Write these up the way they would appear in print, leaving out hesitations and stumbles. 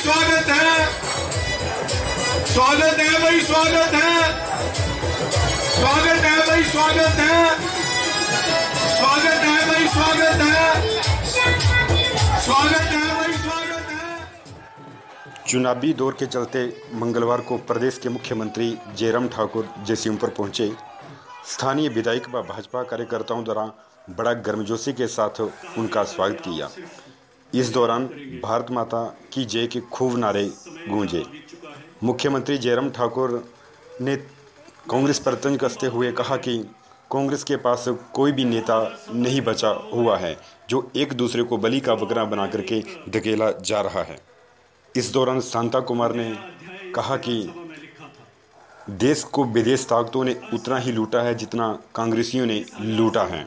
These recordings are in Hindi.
स्वागत है, स्वागत है भाई, स्वागत है, स्वागत है भाई, स्वागत है, स्वागत है भाई, स्वागत है, स्वागत है भाई, स्वागत है। चुनावी दौर के चलते मंगलवार को प्रदेश के मुख्यमंत्री जयराम ठाकुर जैसीमपुर पहुंचे। स्थानीय विधायक व भाजपा कार्यकर्ताओं द्वारा बड़ा गर्मजोशी के साथ उनका स्वागत किया। इस दौरान भारत माता की जय के खूब नारे गूंजे। मुख्यमंत्री जयराम ठाकुर ने कांग्रेस पर तंज कसते हुए कहा कि कांग्रेस के पास कोई भी नेता नहीं बचा हुआ है जो एक दूसरे को बलि का बकरा बना करके धकेला जा रहा है। इस दौरान शांता कुमार ने कहा कि देश को विदेश ताकतों ने उतना ही लूटा है जितना कांग्रेसियों ने लूटा है।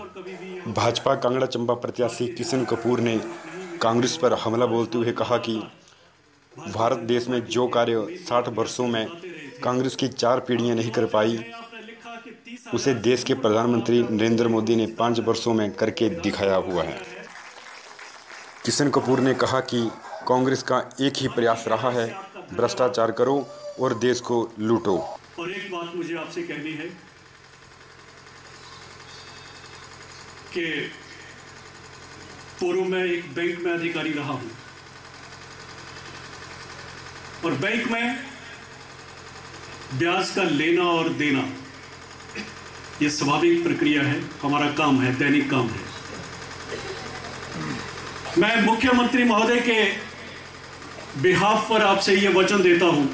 भाजपा कांगड़ा चंबा प्रत्याशी किशन कपूर ने कांग्रेस पर हमला बोलते हुए कहा कि भारत देश में जो कार्य 60 वर्षों में कांग्रेस की 4 पीढ़ियां नहीं कर पाई, उसे देश के प्रधानमंत्री नरेंद्र मोदी ने 5 वर्षों में करके दिखाया हुआ है। किशन कपूर ने कहा कि कांग्रेस का एक ही प्रयास रहा है, भ्रष्टाचार करो और देश को लूटो। और एक बात मुझे आपसे कहनी है कि पूर्व में एक बैंक में अधिकारी रहा हूं और बैंक में ब्याज का लेना और देना यह स्वाभाविक प्रक्रिया है, हमारा काम है, दैनिक काम है। मैं मुख्यमंत्री महोदय के बिहाफ पर आपसे यह वचन देता हूं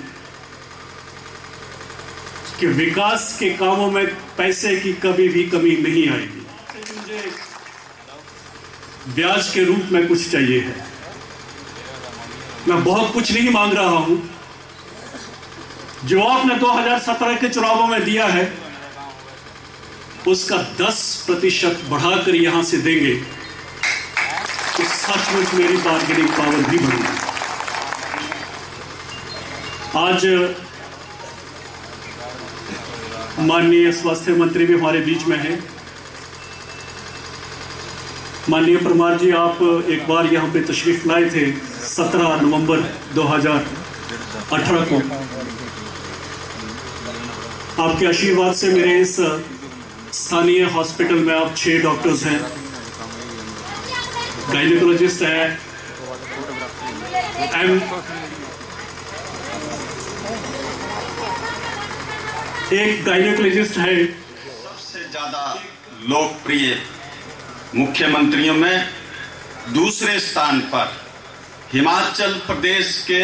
कि विकास के कामों में पैसे की कभी भी कमी नहीं आएगी। मुझे ब्याज के रूप में कुछ चाहिए है, मैं बहुत कुछ नहीं मांग रहा हूं। जो आपने 2017 के चुनावों में दिया है उसका 10% बढ़ाकर यहां से देंगे तो सचमुच मेरी बार्गेनिंग पावर भी बढ़ेगी। आज माननीय स्वास्थ्य मंत्री भी हमारे बीच में हैं। माननीय परमार जी, आप एक बार यहाँ पे तशरीफ लाए थे 17 नवंबर 2018 को। आपके आशीर्वाद से मेरे इस स्थानीय हॉस्पिटल में अब 6 डॉक्टर्स हैं, गायनेकोलॉजिस्ट है, एक गायनेकोलॉजिस्ट है। सबसे ज्यादा लोकप्रिय मुख्यमंत्रियों में दूसरे स्थान पर हिमाचल प्रदेश के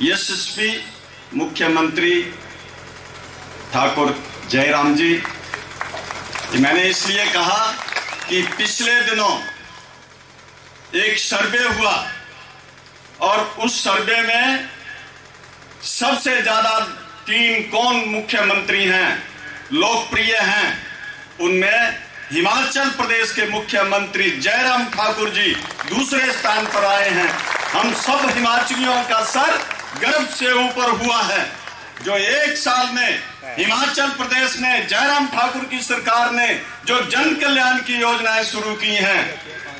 यशस्वी मुख्यमंत्री ठाकुर जयराम जी। मैंने इसलिए कहा कि पिछले दिनों एक सर्वे हुआ और उस सर्वे में सबसे ज्यादा 3 कौन मुख्यमंत्री हैं, लोकप्रिय हैं, उनमें हिमाचल प्रदेश के मुख्यमंत्री जयराम ठाकुर जी दूसरे स्थान पर आए हैं। हम सब हिमाचलियों का सर गर्व से ऊपर हुआ है। जो 1 साल में हिमाचल प्रदेश ने, जयराम ठाकुर की सरकार ने जो जन कल्याण की योजनाएं शुरू की हैं,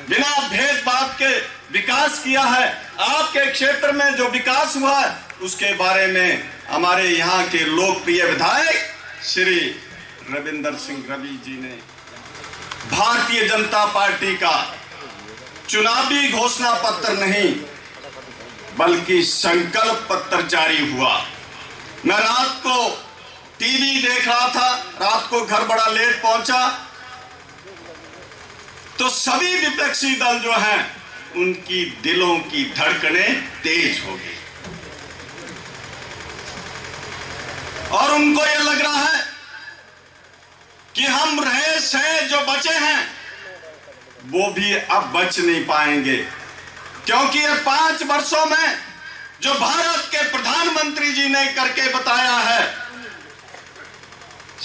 बिना भेदभाव के विकास किया है। आपके क्षेत्र में जो विकास हुआ है उसके बारे में हमारे यहाँ के लोकप्रिय विधायक श्री रविंदर सिंह रवि जी ने भारतीय जनता पार्टी का चुनावी घोषणा पत्र नहीं बल्कि संकल्प पत्र जारी हुआ। मैं रात को टीवी देख रहा था, रात को घर बड़ा लेट पहुंचा तो सभी विपक्षी दल जो हैं उनकी दिलों की धड़कनें तेज हो गई और उनको यह लग रहा है कि हम रहे सहे जो बचे हैं वो भी अब बच नहीं पाएंगे, क्योंकि ये 5 वर्षों में जो भारत के प्रधानमंत्री जी ने करके बताया है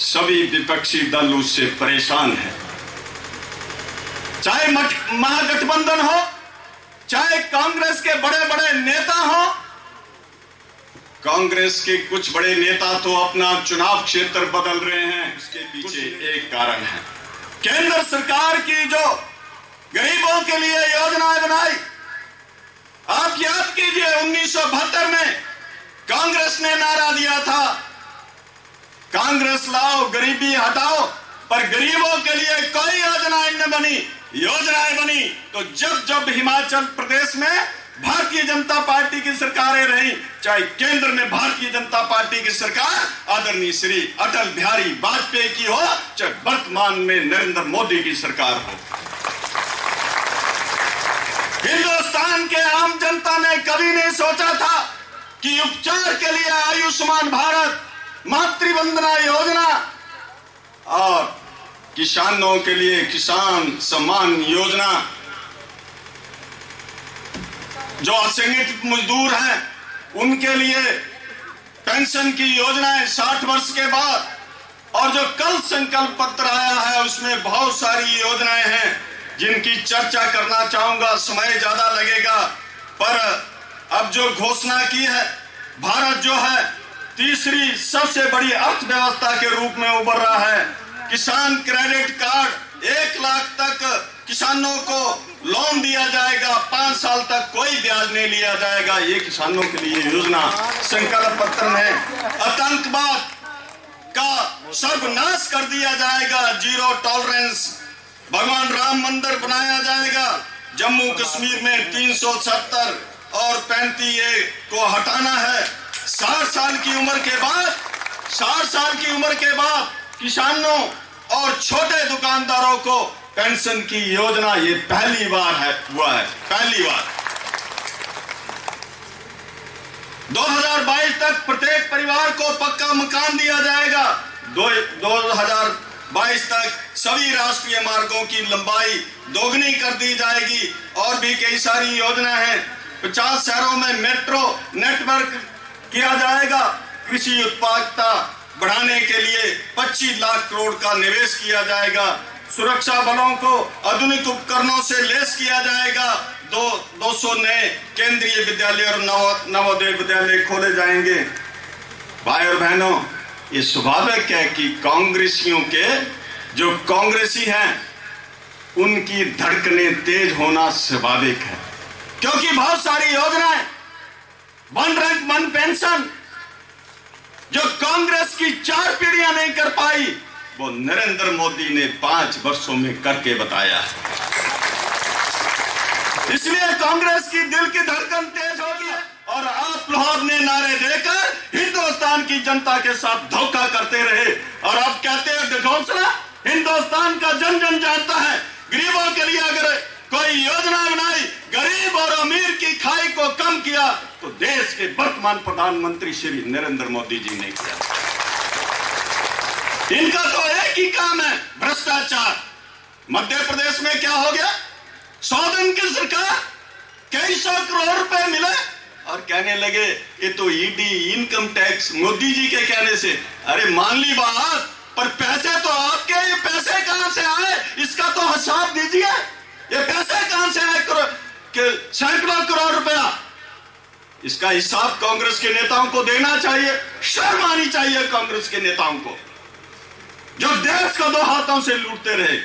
सभी विपक्षी दल उससे परेशान हैं। चाहे महागठबंधन हो, चाहे कांग्रेस के बड़े बड़े नेता हो। कांग्रेस के कुछ बड़े नेता तो अपना चुनाव क्षेत्र बदल रहे हैं, इसके पीछे एक कारण है। केंद्र सरकार की जो गरीबों के लिए योजनाएं बनाई आप याद कीजिए 1972 में कांग्रेस ने नारा दिया था, कांग्रेस लाओ गरीबी हटाओ, पर गरीबों के लिए कोई योजनाएं बनी। तो जब हिमाचल प्रदेश में भारतीय जनता पार्टी की सरकारें रही, चाहे केंद्र में भारतीय जनता पार्टी की सरकार आदरणीय श्री अटल बिहारी वाजपेयी की हो, चाहे वर्तमान में नरेंद्र मोदी की सरकार हो, हिंदुस्तान के आम जनता ने कभी नहीं सोचा था कि उपचार के लिए आयुष्मान भारत, मातृवंदना योजना और किसानों के लिए किसान सम्मान योजना, जो असंगठित मजदूर हैं उनके लिए पेंशन की योजनाएं 60 वर्ष के बाद, और जो कल संकल्प पत्र आया है उसमें बहुत सारी योजनाएं हैं जिनकी चर्चा करना चाहूंगा, समय ज्यादा लगेगा। पर अब जो घोषणा की है, भारत जो है तीसरी सबसे बड़ी अर्थव्यवस्था के रूप में उभर रहा है। किसान क्रेडिट कार्ड 1 लाख तक किसानों को लोन दिया जाएगा, 5 साल तक कोई ब्याज नहीं लिया जाएगा, ये किसानों के लिए योजना संकल्प पत्र में। आतंकवाद का सर्वनाश कर दिया जाएगा, 0 टॉलरेंस, भगवान राम मंदिर बनाया जाएगा, जम्मू कश्मीर में 370 और 35A को हटाना है। 60 साल की उम्र के बाद किसानों और छोटे दुकानदारों को पेंशन की योजना, ये पहली बार हुआ है। 2022 तक प्रत्येक परिवार को पक्का मकान दिया जाएगा। 2022 तक सभी राष्ट्रीय मार्गों की लंबाई दोगुनी कर दी जाएगी, और भी कई सारी योजनाएं हैं। 50 शहरों में मेट्रो नेटवर्क किया जाएगा। कृषि उत्पादकता बढ़ाने के लिए 25 लाख करोड़ का निवेश किया जाएगा। सुरक्षा बलों को आधुनिक उपकरणों से लैस किया जाएगा। 200 नए केंद्रीय विद्यालय और नवोदय विद्यालय खोले जाएंगे। भाई और बहनों, ये स्वाभाविक है कि कांग्रेसियों के जो कांग्रेसी हैं उनकी धड़कनें तेज होना स्वाभाविक है, क्योंकि बहुत सारी योजनाएं, 1 रैंक 1 पेंशन जो कांग्रेस की 4 पीढ़ियां नहीं कर पाई, वो नरेंद्र मोदी ने 5 वर्षों में करके बताया है। इसलिए कांग्रेस की दिल की धड़कन तेज होगी और आप लोग ने नारे देकर हिंदुस्तान की जनता के साथ धोखा करते रहे, और आप कहते हैं घोषणा हिंदुस्तान का जन जन जानता है। गरीबों के लिए अगर कोई योजना बनाई, गरीब और अमीर की खाई को कम किया, तो देश के वर्तमान प्रधानमंत्री श्री नरेंद्र मोदी जी ने किया। इनका तो एक ही काम है, भ्रष्टाचार। मध्य प्रदेश में क्या हो गया? 100 दिन की सरकार, कई 100 करोड़ रुपए मिले और कहने लगे ये तो ED income tax Modi ji के कहने से। अरे मान ली बात, पर पैसे तो आपके, ये पैसे कहां से आए इसका तो हिसाब दीजिए। ये पैसे कहां से आए? सैकड़ों करोड़ रुपया, इसका हिसाब कांग्रेस के नेताओं को देना चाहिए। शर्म आनी चाहिए कांग्रेस के नेताओं को, जो देश को 2 हाथों से लूटते रहे।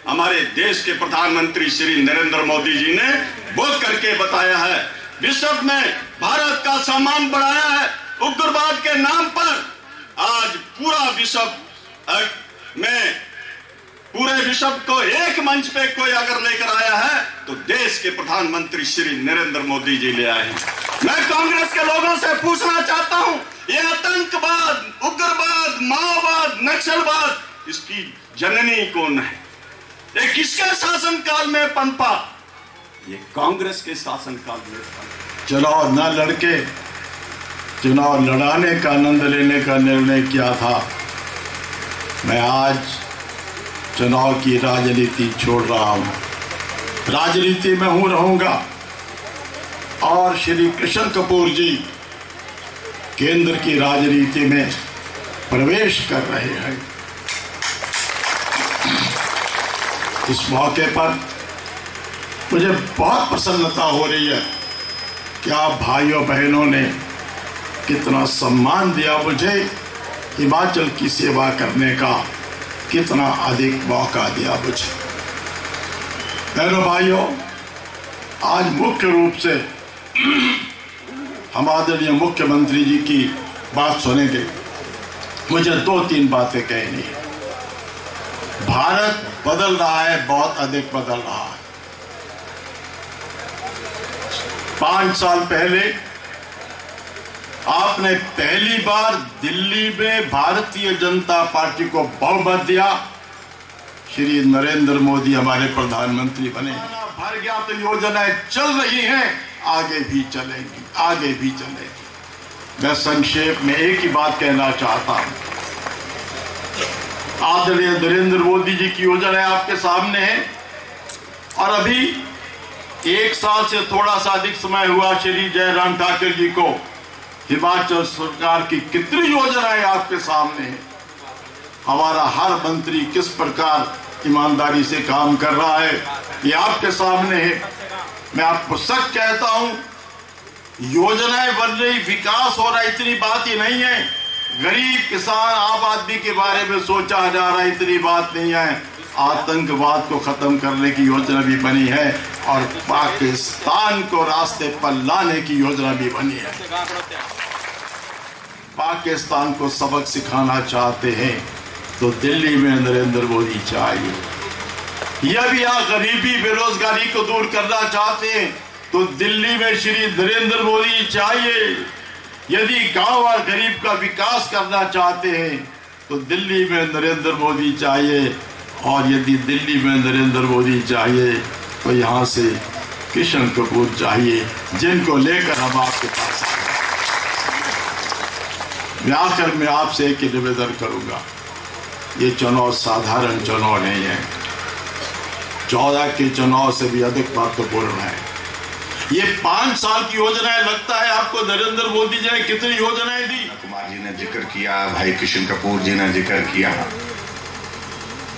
हमारे देश के प्रधानमंत्री श्री नरेंद्र मोदी जी ने बोल करके बताया है, विश्व में भारत का सम्मान बढ़ाया है उग्रवाद के नाम पर। आज पूरा विश्व में, पूरे विश्व को एक मंच पे कोई अगर लेकर आया है तो देश के प्रधानमंत्री श्री नरेंद्र मोदी जी ले आए हैं। मैं कांग्रेस के लोगों से पूछना चाहता हूं, ये आतंकवाद, उग्रवाद, माओवाद, नक्सलवाद, इसकी जननी कौन है? ये किसके शासनकाल में पनपा? ये कांग्रेस के शासनकाल में पनपा। चुनाव न लड़के चुनाव लड़ाने का आनंद लेने का निर्णय किया था। मैं आज चुनाव की राजनीति छोड़ रहा हूं, राजनीति में हूं, रहूंगा। और श्री कृष्ण कपूर जी केंद्र की राजनीति में प्रवेश कर रहे हैं। इस मौके पर मुझे बहुत प्रसन्नता हो रही है कि आप भाइयों बहनों ने कितना सम्मान दिया मुझे, हिमाचल की सेवा करने का कितना अधिक मौका दिया मुझे। बहनों भाइयों, आज मुख्य रूप से हम आदरणीय मुख्यमंत्री जी की बात सुनेंगे, मुझे 2-3 बातें कहनी है। भारत बदल रहा है, बहुत अधिक बदल रहा है। 5 साल पहले आपने पहली बार दिल्ली में भारतीय जनता पार्टी को बहुमत दिया, श्री नरेंद्र मोदी हमारे प्रधानमंत्री बने। भर गया तो योजनाएं चल रही हैं, आगे भी चलेंगी, आगे भी चलेंगी। मैं संक्षेप में एक ही बात कहना चाहता हूं, आदरणीय नरेंद्र मोदी जी की योजनाएं आपके सामने है और अभी 1 साल से थोड़ा सा अधिक समय हुआ श्री जयराम ठाकुर जी को हिमाचल सरकार की कितनी योजनाएं आपके सामने है। हमारा हर मंत्री किस प्रकार ईमानदारी से काम कर रहा है, ये आपके सामने है। मैं आपको सच कहता हूं, योजनाएं बन रही, विकास हो रहा, इतनी बात ही नहीं है। गरीब किसान आम आदमी के बारे में सोचा जा रहा है, इतनी बात नहीं है। आतंकवाद को खत्म करने की योजना भी बनी है और पाकिस्तान को रास्ते पर लाने की योजना भी बनी है। पाकिस्तान को सबक सिखाना चाहते हैं तो दिल्ली में नरेंद्र मोदी चाहिए। यह भी यहाँ गरीबी बेरोजगारी को दूर करना चाहते हैं तो दिल्ली में श्री नरेंद्र मोदी चाहिए। यदि गांव और गरीब का विकास करना चाहते हैं तो दिल्ली में नरेंद्र मोदी चाहिए और यदि दिल्ली में नरेंद्र मोदी चाहिए तो यहाँ से किशन कपूर चाहिए, जिनको लेकर हम आपके पास आए। मैं आखिर में आपसे एक निवेदन करूंगा, ये चुनाव साधारण चुनाव नहीं है, 14 के चुनाव से भी अधिक महत्वपूर्ण है। ये 5 साल की योजनाएं लगता है आपको नरेंद्र मोदी जी ने कितनी योजनाएं दी। कुमार जी ने जिक्र किया, भाई किशन कपूर जी ने जिक्र किया,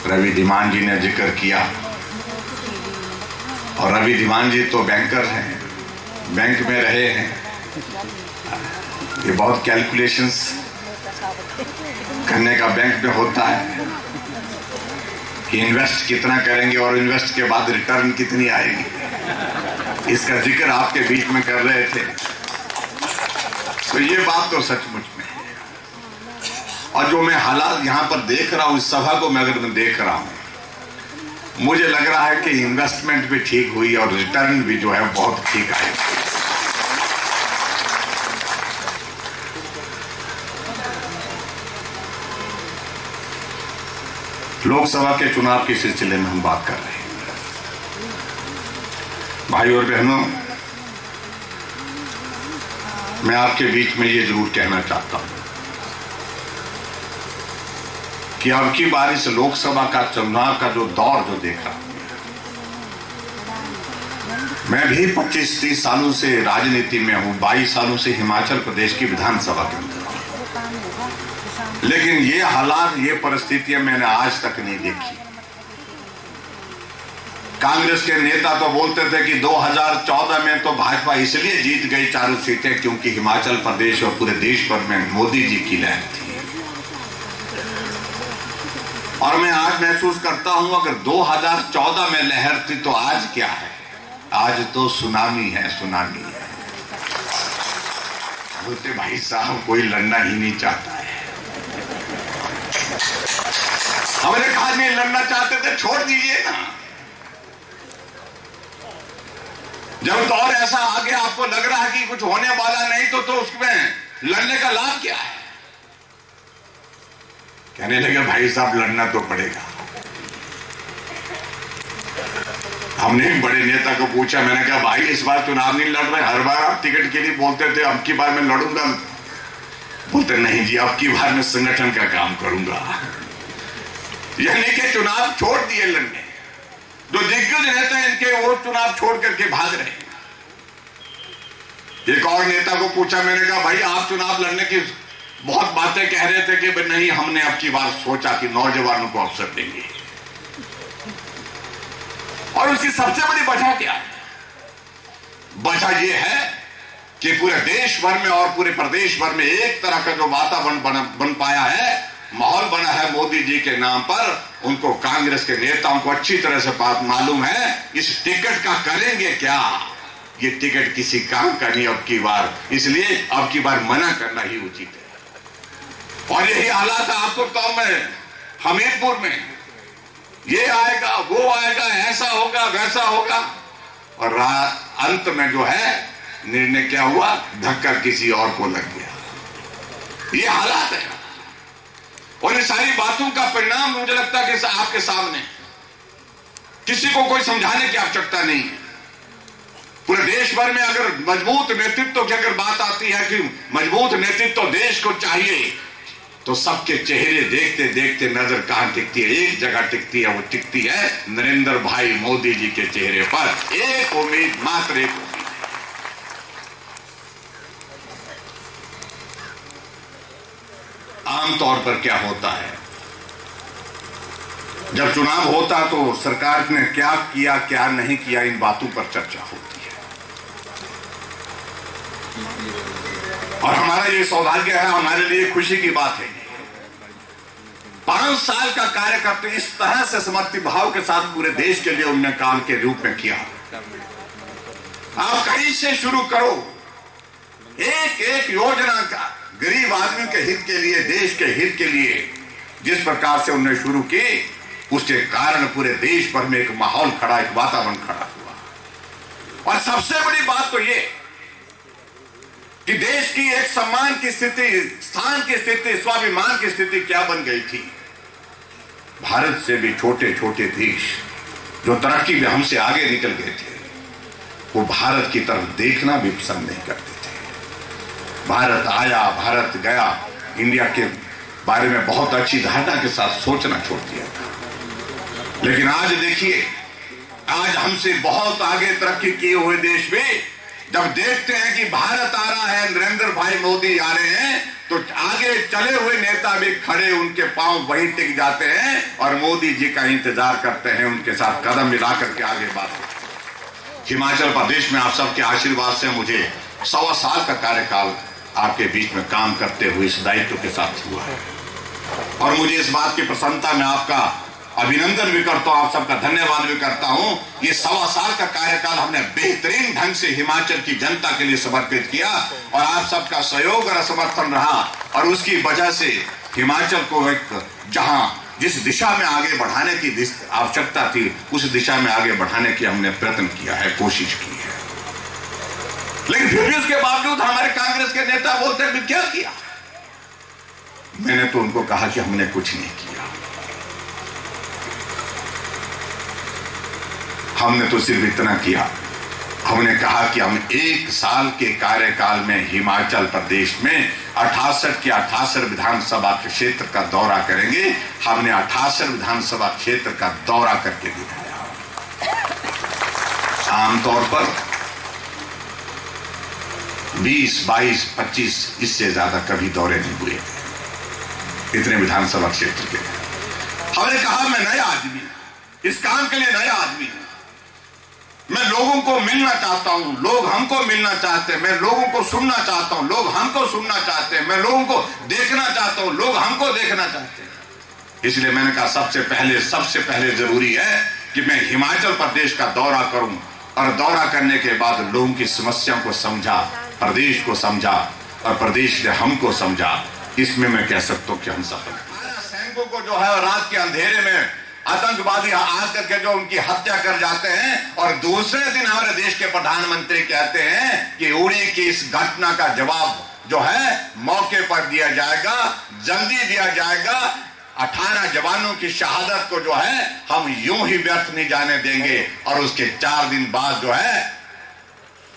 रवि धीमान जी ने जिक्र किया। और रवि धीमान जी तो बैंकर हैं, बैंक में रहे हैं, ये बहुत कैलकुलेशंस करने का बैंक में होता है कि इन्वेस्ट कितना करेंगे और इन्वेस्ट के बाद रिटर्न कितनी आएगी, इसका जिक्र आपके बीच में कर रहे थे। तो ये बात तो सचमुच में है। और जो मैं हालात यहां पर देख रहा हूं, इस सभा को मैं अगर देख रहा हूं, मुझे लग रहा है कि इन्वेस्टमेंट भी ठीक हुई और रिटर्न भी जो है बहुत ठीक आए। लोकसभा के चुनाव के सिलसिले में हम बात कर रहे हैं। भाई और बहनों, मैं आपके बीच में ये जरूर कहना चाहता हूं कि अब की बार इस लोकसभा का चुनाव का जो दौर जो देखा, मैं भी 25-30 सालों से राजनीति में हूं, 22 सालों से हिमाचल प्रदेश की विधानसभा के अंदर, लेकिन ये हालात, ये परिस्थितियां मैंने आज तक नहीं देखी। कांग्रेस के नेता तो बोलते थे कि 2014 में तो भाजपा इसलिए जीत गई 4 सीटें क्योंकि हिमाचल प्रदेश और पूरे देश भर में मोदी जी की लहर थी। और मैं आज महसूस करता हूं, अगर 2014 में लहर थी तो आज क्या है? आज तो सुनामी है, सुनामी है। बोलते भाई साहब कोई लड़ना ही नहीं चाहता है। हमने कहा नहीं लड़ना चाहते थे, छोड़ दीजिए ना। जब दौर ऐसा आगे आपको लग रहा है कि कुछ होने वाला नहीं तो उसमें लड़ने का लाभ क्या है? कहने लगे भाई साहब लड़ना तो पड़ेगा। हमने एक बड़े नेता को पूछा, मैंने कहा भाई इस बार चुनाव नहीं लड़ रहे, हर बार आप टिकट के लिए बोलते थे अब की बार मैं लड़ूंगा। बोलते नहीं जी अब की बार मैं संगठन का काम करूंगा। यानी कि चुनाव छोड़ दिए लड़ने। जो दिग्गज नेता हैं इनके वो चुनाव छोड़ करके भाग रहे हैं। एक और नेता को पूछा, मैंने कहा भाई आप चुनाव लड़ने की बहुत बातें कह रहे थे कि नहीं हमने अब की बार सोचा कि नौजवानों को अवसर देंगे। और उसकी सबसे बड़ी वजह क्या है? वजह यह है कि पूरे देश भर में और पूरे प्रदेश भर में एक तरह का जो वातावरण बन पाया है, माहौल बना है मोदी जी के नाम पर। उनको कांग्रेस के नेताओं को अच्छी तरह से बात मालूम है इस टिकट का करेंगे क्या। ये टिकट किसी काम का नहीं अब की बार, इसलिए अब की बार मना करना ही उचित है। और यही हालात आपको तो में हमीरपुर में, ये आएगा वो आएगा, ऐसा होगा वैसा होगा, और अंत में जो है निर्णय क्या हुआ, धक्का किसी और को लग गया। ये हालात है और ये सारी बातों का परिणाम मुझे लगता है कि आपके सामने, किसी को कोई समझाने की आवश्यकता नहीं है। पूरे देश भर में अगर मजबूत नेतृत्व की अगर बात आती है कि मजबूत नेतृत्व देश को चाहिए, तो सबके चेहरे देखते देखते नजर कहां टिकती है, एक जगह टिकती है, वो टिकती है नरेंद्र भाई मोदी जी के चेहरे पर। एक उम्मीद, मात्र एक उम्मीद। आमतौर पर क्या होता है, जब चुनाव होता तो सरकार ने क्या किया क्या नहीं किया, इन बातों पर चर्चा होती है। और हमारा ये सौभाग्य है, हमारे लिए खुशी की बात है, 5 साल का कार्य करते इस तरह से समर्पित भाव के साथ पूरे देश के लिए उन्होंने काम के रूप में किया। आप कहीं से शुरू करो, एक एक योजना का गरीब आदमी के हित के लिए, देश के हित के लिए जिस प्रकार से उन्होंने शुरू की, उसके कारण पूरे देश भर में एक माहौल खड़ा, एक वातावरण खड़ा हुआ। और सबसे बड़ी बात तो ये कि देश की एक सम्मान की स्थिति, स्थान की स्थिति, स्वाभिमान की स्थिति क्या बन गई थी। भारत से भी छोटे छोटे देश जो तरक्की में हमसे आगे निकल गए थे, वो भारत की तरफ देखना भी पसंद नहीं करते थे। भारत आया, भारत गया, इंडिया के बारे में बहुत अच्छी धारणा के साथ सोचना छोड़ दिया था। लेकिन आज देखिए, आज हमसे बहुत आगे तरक्की किए हुए देश में जब देखते हैं कि भारत आ रहा है, नरेंद्र भाई मोदी आ रहे हैं, तो आगे चले हुए नेता भी खड़े, उनके पांव वहीं टिक जाते हैं और मोदी जी का इंतजार करते हैं, उनके साथ कदम मिला करके आगे बात। हिमाचल प्रदेश में आप सबके आशीर्वाद से मुझे 1.25 साल का कार्यकाल आपके बीच में काम करते हुए इस दायित्व के साथ हुआ है। और मुझे इस बात की प्रसन्नता में आपका अभिनंदन भी करता हूं, आप सबका धन्यवाद भी करता हूं। ये 1.25 साल का कार्यकाल हमने बेहतरीन ढंग से हिमाचल की जनता के लिए समर्पित किया और आप सबका सहयोग और समर्थन रहा, और उसकी वजह से हिमाचल को एक जहां जिस दिशा में आगे बढ़ाने की आवश्यकता थी, उस दिशा में आगे बढ़ाने की हमने प्रयत्न किया है, कोशिश की है। लेकिन फिर भी उसके बावजूद हमारे कांग्रेस के नेता बोलते हैं क्या किया। मैंने तो उनको कहा कि हमने कुछ नहीं किया, हमने तो सिर्फ इतना किया, हमने कहा कि हम 1 साल के कार्यकाल में हिमाचल प्रदेश में 68 के 68 विधानसभा क्षेत्र का दौरा करेंगे। हमने 68 विधानसभा क्षेत्र का दौरा करके दिखाया। आमतौर पर 20, 22, 25 इससे ज्यादा कभी दौरे नहीं हुए इतने विधानसभा क्षेत्र के। हमने कहा मैं नया आदमी, इस काम के लिए नया आदमी हूं, मैं लोगों को मिलना चाहता हूं, लोग हमको मिलना चाहते हैं, मैं लोगों को सुनना चाहता हूं, लोग हमको सुनना चाहते हैं, मैं लोगों को देखना चाहता हूं, लोग हमको देखना चाहते हैं। इसलिए मैंने कहा सबसे पहले जरूरी है कि मैं हिमाचल प्रदेश का दौरा करूं, और दौरा करने के बाद लोगों की समस्याओं को समझा, प्रदेश को समझा और प्रदेश ने हमको समझा। इसमें मैं कह सकता हूं कि हम सफल। सैनिकों को जो है रात के अंधेरे में आतंकवादी आकर के जो उनकी हत्या कर जाते हैं, और दूसरे दिन हमारे देश के प्रधानमंत्री कहते हैं कि उड़ी की इस घटना का जवाब जो है मौके पर दिया जाएगा, जल्दी दिया जाएगा। 18 जवानों की शहादत को जो है हम यूं ही व्यर्थ नहीं जाने देंगे। और उसके 4 दिन बाद जो है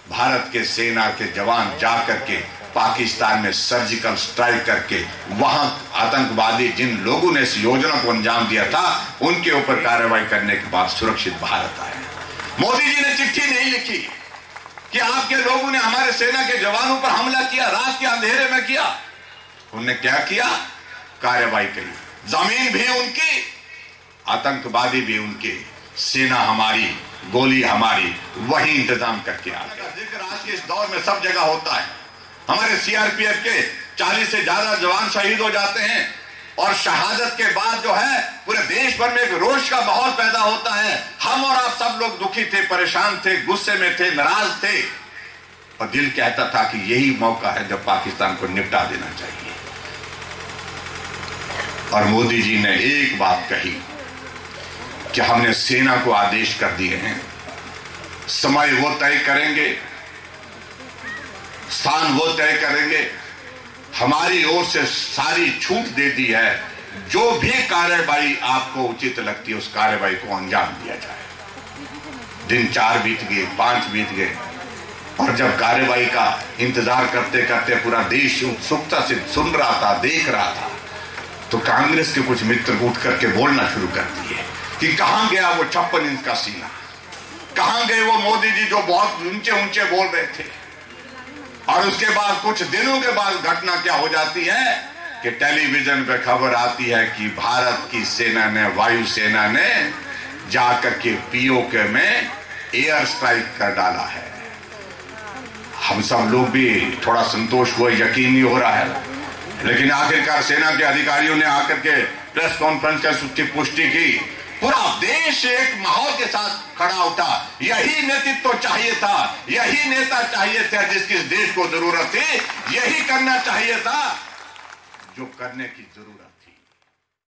भारत के सेना के जवान जाकर के पाकिस्तान में सर्जिकल स्ट्राइक करके वहां आतंकवादी जिन लोगों ने इस योजना को अंजाम दिया था उनके ऊपर कार्रवाई करने के बाद सुरक्षित भारत आए। मोदी जी ने चिट्ठी नहीं लिखी कि आपके लोगों ने हमारे सेना के जवानों पर हमला किया, रात के अंधेरे में किया। उन्होंने क्या किया? कार्रवाई करी। जमीन भी उनकी, आतंकवादी भी उनके, सेना हमारी, गोली हमारी, वही इंतजाम करके आ गया। जिक्र आज के इस दौर में सब जगह होता है। हमारे सीआरपीएफ के 40 से ज्यादा जवान शहीद हो जाते हैं और शहादत के बाद जो है पूरे देश भर में एक रोष का माहौल पैदा होता है। हम और आप सब लोग दुखी थे, परेशान थे, गुस्से में थे, नाराज थे, और दिल कहता था कि यही मौका है जब पाकिस्तान को निपटा देना चाहिए। और मोदी जी ने एक बात कही कि हमने सेना को आदेश कर दिए हैं, समय वो तय करेंगे, स्थान वो तय करेंगे, हमारी ओर से सारी छूट दे दी है, जो भी कार्रवाई आपको उचित लगती है उस कार्रवाई को अंजाम दिया जाए। दिन 4 बीत गए, 5 बीत गए, और जब कार्रवाई का इंतजार करते करते पूरा देश उत्सुकता से सुन रहा था, देख रहा था, तो कांग्रेस के कुछ मित्र उठ करके बोलना शुरू कर दिए कि कहां गया वो 56 इंच का सीना, कहां गए वो मोदी जी जो बहुत ऊंचे ऊंचे बोल रहे थे। और उसके बाद कुछ दिनों के बाद घटना क्या हो जाती है कि टेलीविजन पे खबर आती है कि भारत की सेना ने, वायुसेना ने जाकर के पीओके में एयर स्ट्राइक कर डाला है। हम सब लोग भी थोड़ा संतोष हुए, यकीन नहीं हो रहा है, लेकिन आखिरकार सेना के अधिकारियों ने आकर के प्रेस कॉन्फ्रेंस कर उसकी पुष्टि की। पूरा देश एक माहौल के साथ खड़ा उठा। यही नेतृत्व चाहिए था, यही नेता चाहिए था जिसकी इस देश को जरूरत थी, यही करना चाहिए था जो करने की जरूरत